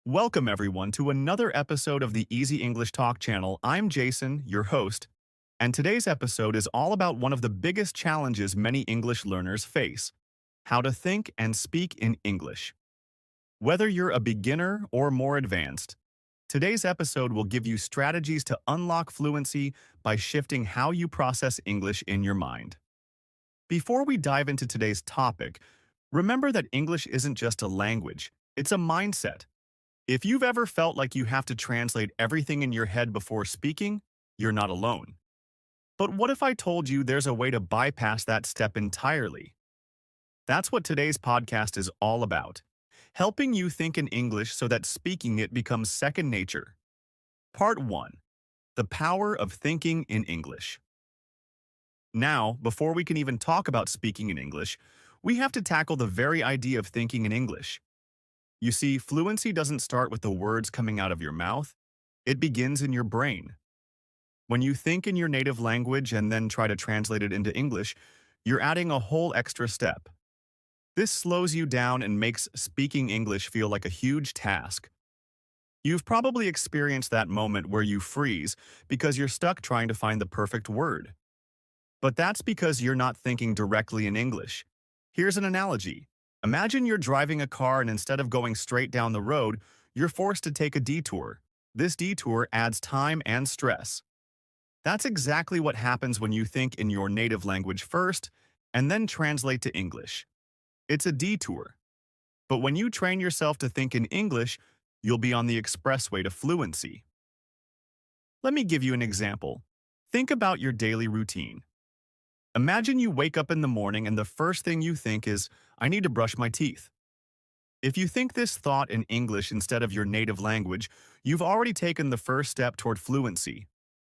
Welcome, everyone, to another episode of the Easy English Talk channel. I'm Jason, your host, and today's episode is all about one of the biggest challenges many English learners face: how to think and speak in English. Whether you're a beginner or more advanced, today's episode will give you strategies to unlock fluency by shifting how you process English in your mind. Before we dive into today's topic, remember that English isn't just a language, it's a mindset. If you've ever felt like you have to translate everything in your head before speaking, you're not alone. But what if I told you there's a way to bypass that step entirely? That's what today's podcast is all about: helping you think in English so that speaking it becomes second nature. Part 1. The Power of Thinking in English. Now, before we can even talk about speaking in English, we have to tackle the very idea of thinking in English. You see, fluency doesn't start with the words coming out of your mouth. It begins in your brain. When you think in your native language and then try to translate it into English, you're adding a whole extra step. This slows you down and makes speaking English feel like a huge task. You've probably experienced that moment where you freeze because you're stuck trying to find the perfect word. But that's because you're not thinking directly in English. Here's an analogy. Imagine you're driving a car and instead of going straight down the road, you're forced to take a detour. This detour adds time and stress. That's exactly what happens when you think in your native language first and then translate to English. It's a detour. But when you train yourself to think in English, you'll be on the expressway to fluency. Let me give you an example. Think about your daily routine. Imagine you wake up in the morning and the first thing you think is, I need to brush my teeth. If you think this thought in English instead of your native language, you've already taken the first step toward fluency.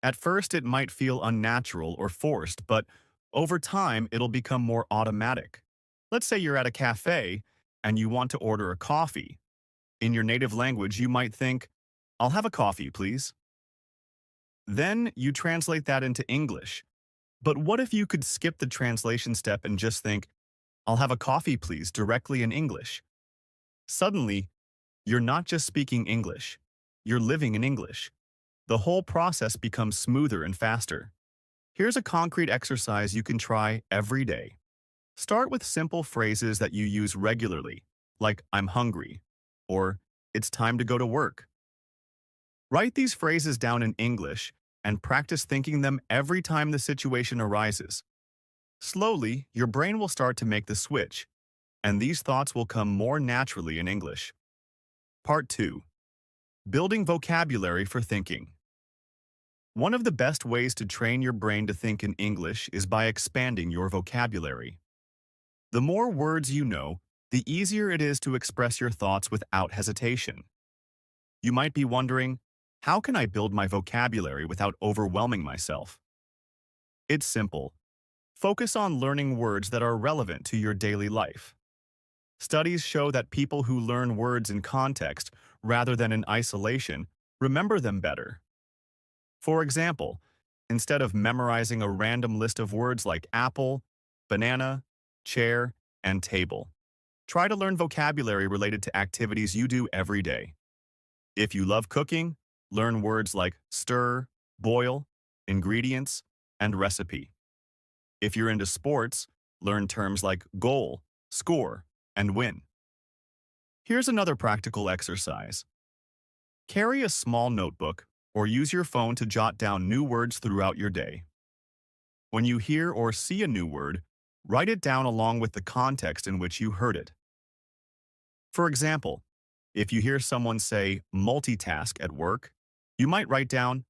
At first, it might feel unnatural or forced, but over time, it'll become more automatic. Let's say you're at a cafe and you want to order a coffee. In your native language, you might think, I'll have a coffee, please. Then you translate that into English. But what if you could skip the translation step and just think, I'll have a coffee, please, directly in English? Suddenly, you're not just speaking English, you're living in English. The whole process becomes smoother and faster. Here's a concrete exercise you can try every day. Start with simple phrases that you use regularly, like I'm hungry, or it's time to go to work. Write these phrases down in English and practice thinking them every time the situation arises. Slowly, your brain will start to make the switch, and these thoughts will come more naturally in English. Part 2. Building vocabulary for thinking. One of the best ways to train your brain to think in English is by expanding your vocabulary. The more words you know, the easier it is to express your thoughts without hesitation. You might be wondering, how can I build my vocabulary without overwhelming myself? It's simple. Focus on learning words that are relevant to your daily life. Studies show that people who learn words in context rather than in isolation remember them better. For example, instead of memorizing a random list of words like apple, banana, chair, and table, try to learn vocabulary related to activities you do every day. If you love cooking, learn words like stir, boil, ingredients, and recipe. If you're into sports, learn terms like goal, score, and win. Here's another practical exercise. Carry a small notebook or use your phone to jot down new words throughout your day. When you hear or see a new word, write it down along with the context in which you heard it. For example, if you hear someone say multitask at work, you might write down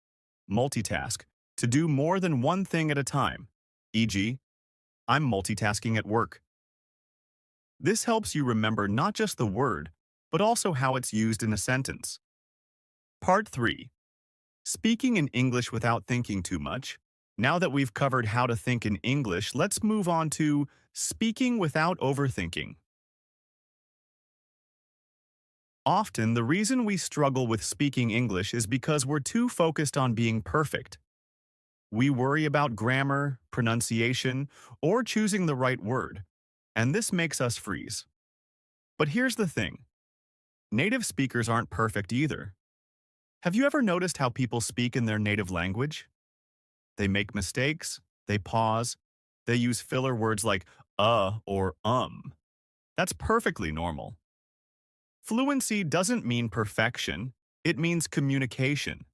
multitask to do more than one thing at a time, e.g., I'm multitasking at work. This helps you remember not just the word, but also how it's used in a sentence. Part 3. Speaking in English without thinking too much. Now that we've covered how to think in English, let's move on to speaking without overthinking. Often, the reason we struggle with speaking English is because we're too focused on being perfect. We worry about grammar, pronunciation, or choosing the right word, and this makes us freeze. But here's the thing. Native speakers aren't perfect either. Have you ever noticed how people speak in their native language? They make mistakes, they pause, they use filler words like or That's perfectly normal. Fluency doesn't mean perfection, it means communication.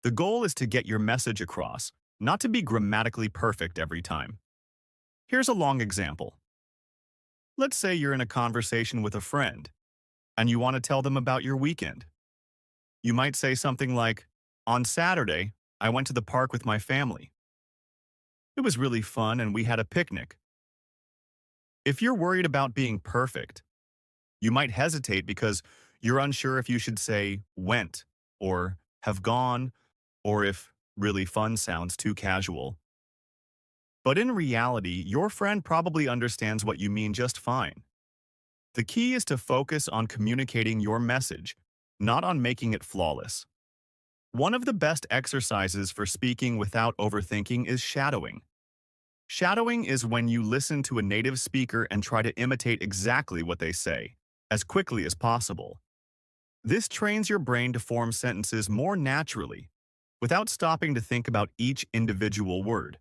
The goal is to get your message across, not to be grammatically perfect every time. Here's a long example. Let's say you're in a conversation with a friend, and you want to tell them about your weekend. You might say something like, "On Saturday, I went to the park with my family. It was really fun and we had a picnic." If you're worried about being perfect, you might hesitate because you're unsure if you should say went or have gone or if really fun sounds too casual. But in reality, your friend probably understands what you mean just fine. The key is to focus on communicating your message, not on making it flawless. One of the best exercises for speaking without overthinking is shadowing. Shadowing is when you listen to a native speaker and try to imitate exactly what they say, as quickly as possible. This trains your brain to form sentences more naturally, without stopping to think about each individual word.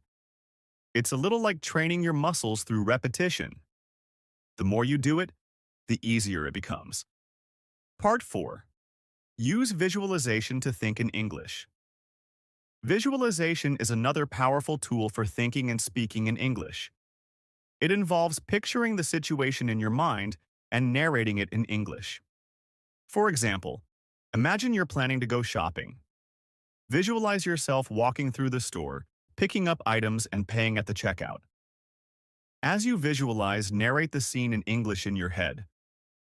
It's a little like training your muscles through repetition. The more you do it, the easier it becomes. Part 4. Use visualization to think in English. Visualization is another powerful tool for thinking and speaking in English. It involves picturing the situation in your mind and narrating it in English. For example, imagine you're planning to go shopping. Visualize yourself walking through the store, picking up items and paying at the checkout. As you visualize, narrate the scene in English in your head.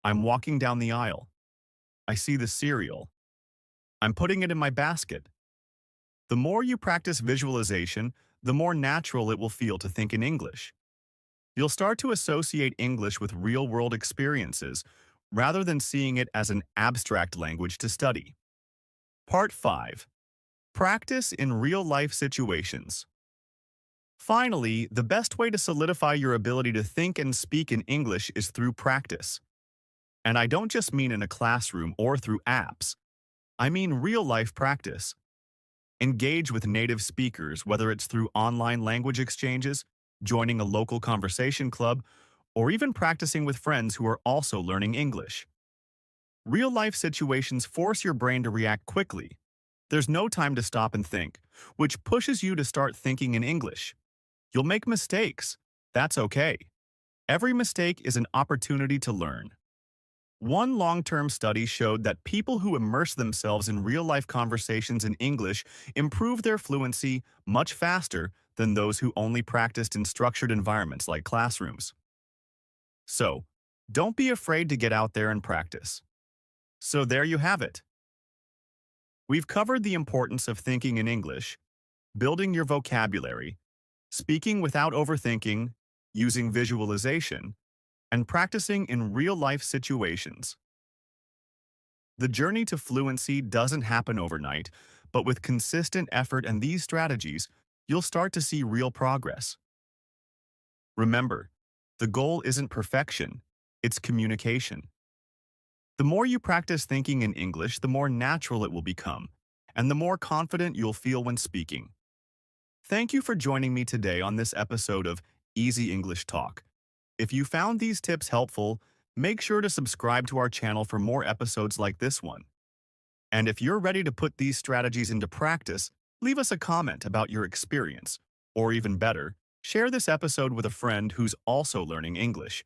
I'm walking down the aisle. I see the cereal. I'm putting it in my basket. The more you practice visualization, the more natural it will feel to think in English. You'll start to associate English with real-world experiences, rather than seeing it as an abstract language to study. Part 5. Practice in real-life situations. Finally, the best way to solidify your ability to think and speak in English is through practice. And I don't just mean in a classroom or through apps. I mean real-life practice. Engage with native speakers, whether it's through online language exchanges, joining a local conversation club, or even practicing with friends who are also learning English. Real-life situations force your brain to react quickly. There's no time to stop and think, which pushes you to start thinking in English. You'll make mistakes. That's okay. Every mistake is an opportunity to learn. One long-term study showed that people who immerse themselves in real-life conversations in English improve their fluency much faster than those who only practiced in structured environments like classrooms. So, don't be afraid to get out there and practice. So there you have it. We've covered the importance of thinking in English, building your vocabulary, speaking without overthinking, using visualization, and practicing in real-life situations. The journey to fluency doesn't happen overnight, but with consistent effort and these strategies, you'll start to see real progress. Remember, the goal isn't perfection, it's communication. The more you practice thinking in English, the more natural it will become, and the more confident you'll feel when speaking. Thank you for joining me today on this episode of Easy English Talk. If you found these tips helpful, make sure to subscribe to our channel for more episodes like this one. And if you're ready to put these strategies into practice, leave us a comment about your experience. Or even better, share this episode with a friend who's also learning English.